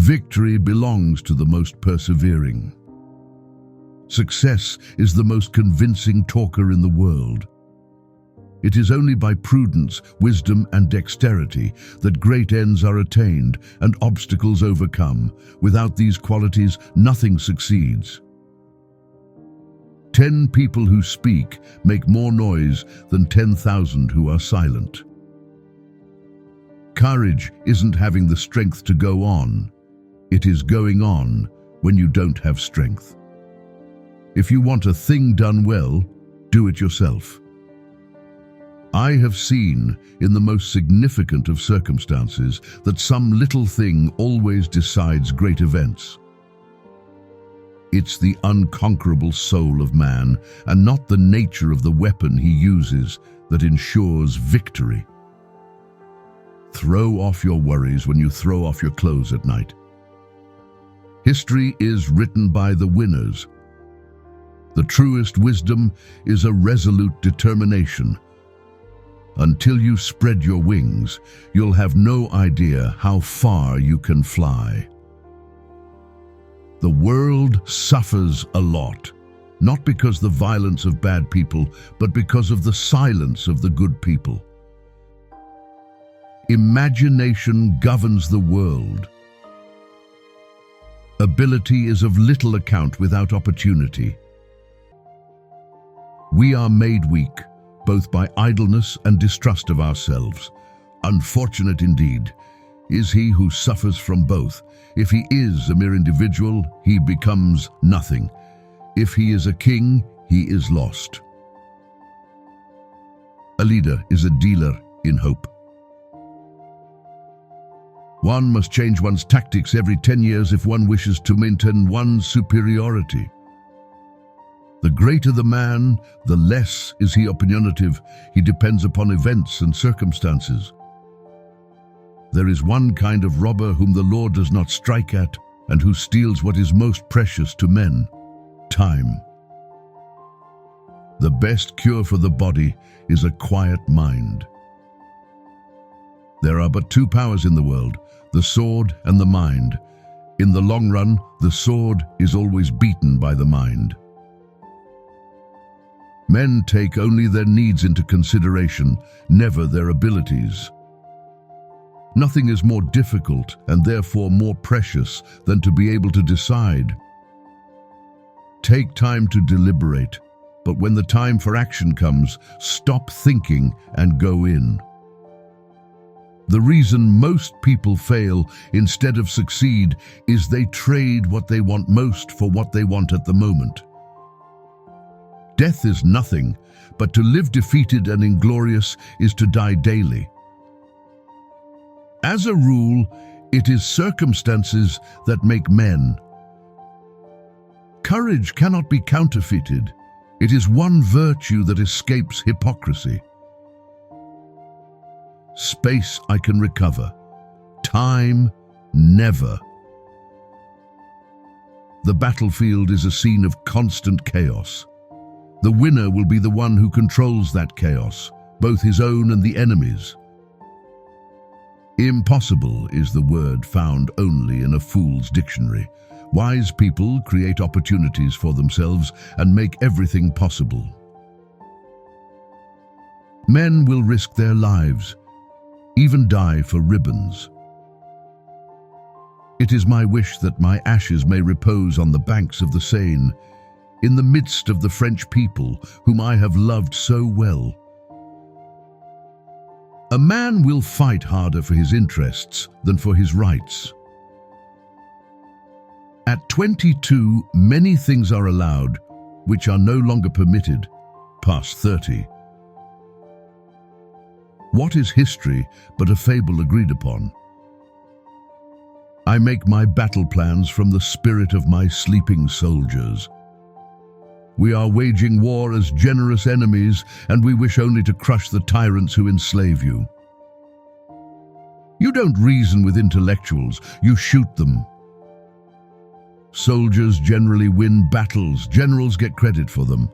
Victory belongs to the most persevering. Success is the most convincing talker in the world. It is only by prudence, wisdom, and dexterity that great ends are attained and obstacles overcome. Without these qualities, nothing succeeds. 10 people who speak make more noise than 10,000 who are silent. Courage isn't having the strength to go on. It is going on when you don't have strength. If you want a thing done well, do it yourself. I have seen, in the most significant of circumstances, that some little thing always decides great events. It's the unconquerable soul of man, and not the nature of the weapon he uses, that ensures victory. Throw off your worries when you throw off your clothes at night. History is written by the winners. The truest wisdom is a resolute determination. Until you spread your wings, you'll have no idea how far you can fly. The world suffers a lot, not because of the violence of bad people, but because of the silence of the good people. Imagination governs the world. Ability is of little account without opportunity. We are made weak, both by idleness and distrust of ourselves. Unfortunate indeed is he who suffers from both. If he is a mere individual, he becomes nothing. If he is a king, he is lost. A leader is a dealer in hope. One must change one's tactics every 10 years if one wishes to maintain one's superiority. The greater the man, the less is he opinionative. He depends upon events and circumstances. There is one kind of robber whom the law does not strike at, and who steals what is most precious to men: time. The best cure for the body is a quiet mind. There are but two powers in the world, the sword and the mind. In the long run, the sword is always beaten by the mind. Men take only their needs into consideration, never their abilities. Nothing is more difficult and therefore more precious than to be able to decide. Take time to deliberate, but when the time for action comes, stop thinking and go in. The reason most people fail instead of succeed is they trade what they want most for what they want at the moment. Death is nothing, but to live defeated and inglorious is to die daily. As a rule, it is circumstances that make men. Courage cannot be counterfeited. It is one virtue that escapes hypocrisy. Space I can recover. Time, never. The battlefield is a scene of constant chaos. The winner will be the one who controls that chaos, both his own and the enemy's. Impossible is the word found only in a fool's dictionary. Wise people create opportunities for themselves and make everything possible. Men will risk their lives, even die for ribbons. It is my wish that my ashes may repose on the banks of the Seine, in the midst of the French people whom I have loved so well. A man will fight harder for his interests than for his rights. At 22, many things are allowed which are no longer permitted past 30. What is history but a fable agreed upon? I make my battle plans from the spirit of my sleeping soldiers. We are waging war as generous enemies, and we wish only to crush the tyrants who enslave you. You don't reason with intellectuals, you shoot them. Soldiers generally win battles, generals get credit for them.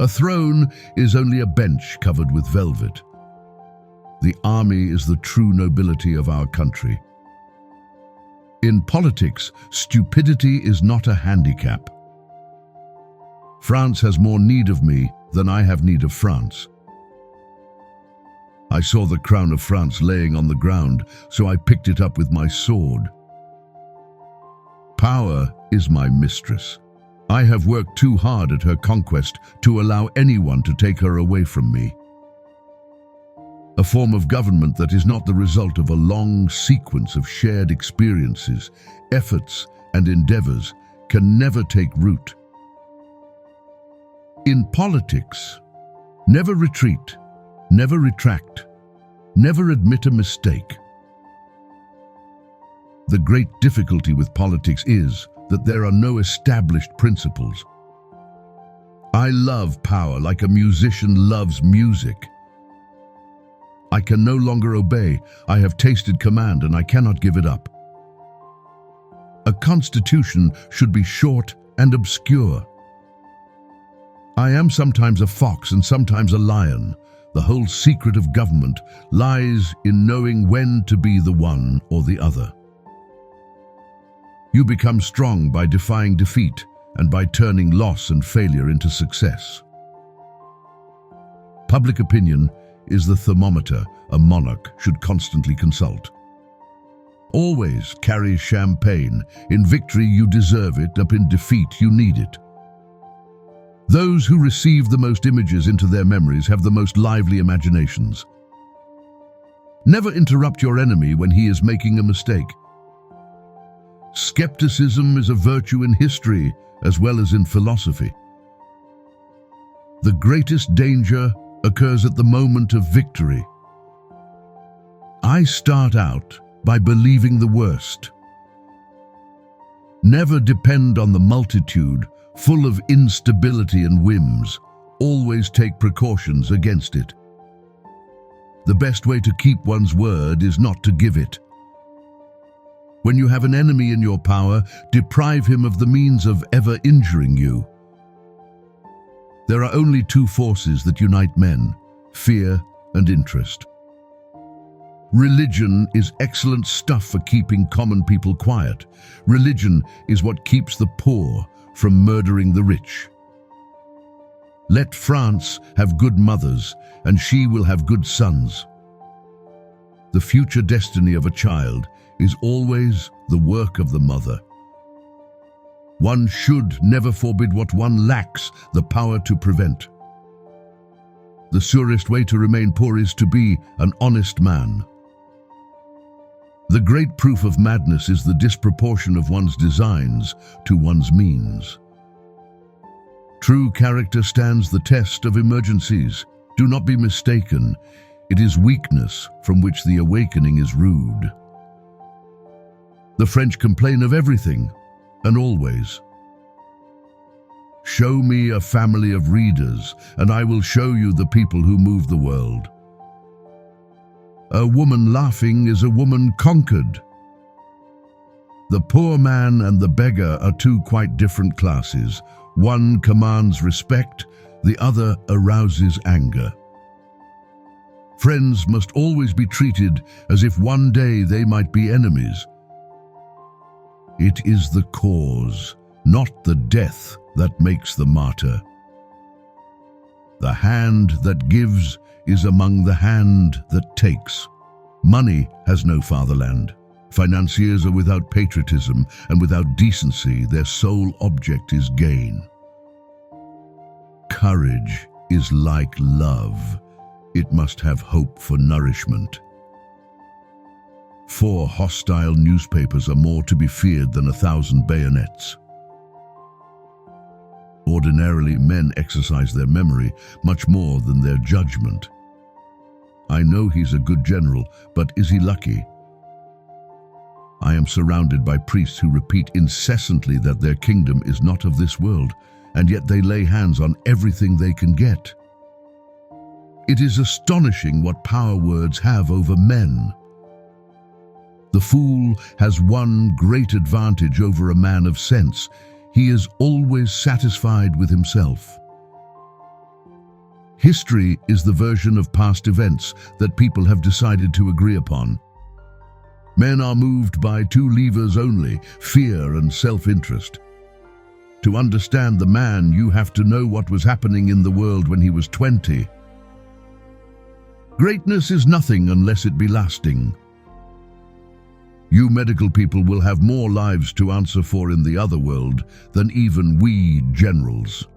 A throne is only a bench covered with velvet. The army is the true nobility of our country. In politics, stupidity is not a handicap. France has more need of me than I have need of France. I saw the crown of France laying on the ground, so I picked it up with my sword. Power is my mistress. I have worked too hard at her conquest to allow anyone to take her away from me. A form of government that is not the result of a long sequence of shared experiences, efforts, and endeavors can never take root. In politics, never retreat, never retract, never admit a mistake. The great difficulty with politics is that there are no established principles. I love power like a musician loves music. I can no longer obey. I have tasted command and I cannot give it up. A constitution should be short and obscure. I am sometimes a fox and sometimes a lion. The whole secret of government lies in knowing when to be the one or the other. You become strong by defying defeat and by turning loss and failure into success. Public opinion is the thermometer a monarch should constantly consult. Always carry champagne. In victory you deserve it, up in defeat you need it. Those who receive the most images into their memories have the most lively imaginations. Never interrupt your enemy when he is making a mistake. Skepticism is a virtue in history as well as in philosophy. The greatest danger occurs at the moment of victory. I start out by believing the worst. Never depend on the multitude, full of instability and whims. Always take precautions against it. The best way to keep one's word is not to give it. When you have an enemy in your power, deprive him of the means of ever injuring you. There are only two forces that unite men: fear and interest. Religion is excellent stuff for keeping common people quiet. Religion is what keeps the poor from murdering the rich. Let France have good mothers, and she will have good sons. The future destiny of a child is always the work of the mother. One should never forbid what one lacks the power to prevent. The surest way to remain poor is to be an honest man. The great proof of madness is the disproportion of one's designs to one's means. True character stands the test of emergencies. Do not be mistaken. It is weakness from which the awakening is rude. The French complain of everything and always. Show me a family of readers, and I will show you the people who move the world. A woman laughing is a woman conquered. The poor man and the beggar are two quite different classes. One commands respect, the other arouses anger. Friends must always be treated as if one day they might be enemies. It is the cause, not the death, that makes the martyr. The hand that gives is among the hand that takes. Money has no fatherland. Financiers are without patriotism, and without decency their sole object is gain. Courage is like love. It must have hope for nourishment. 4 hostile newspapers are more to be feared than 1,000 bayonets. Ordinarily, men exercise their memory much more than their judgment. I know he's a good general, but is he lucky? I am surrounded by priests who repeat incessantly that their kingdom is not of this world, and yet they lay hands on everything they can get. It is astonishing what power words have over men. The fool has one great advantage over a man of sense. He is always satisfied with himself. History is the version of past events that people have decided to agree upon. Men are moved by two levers only, fear and self-interest. To understand the man, you have to know what was happening in the world when he was 20. Greatness is nothing unless it be lasting. You medical people will have more lives to answer for in the other world than even we generals.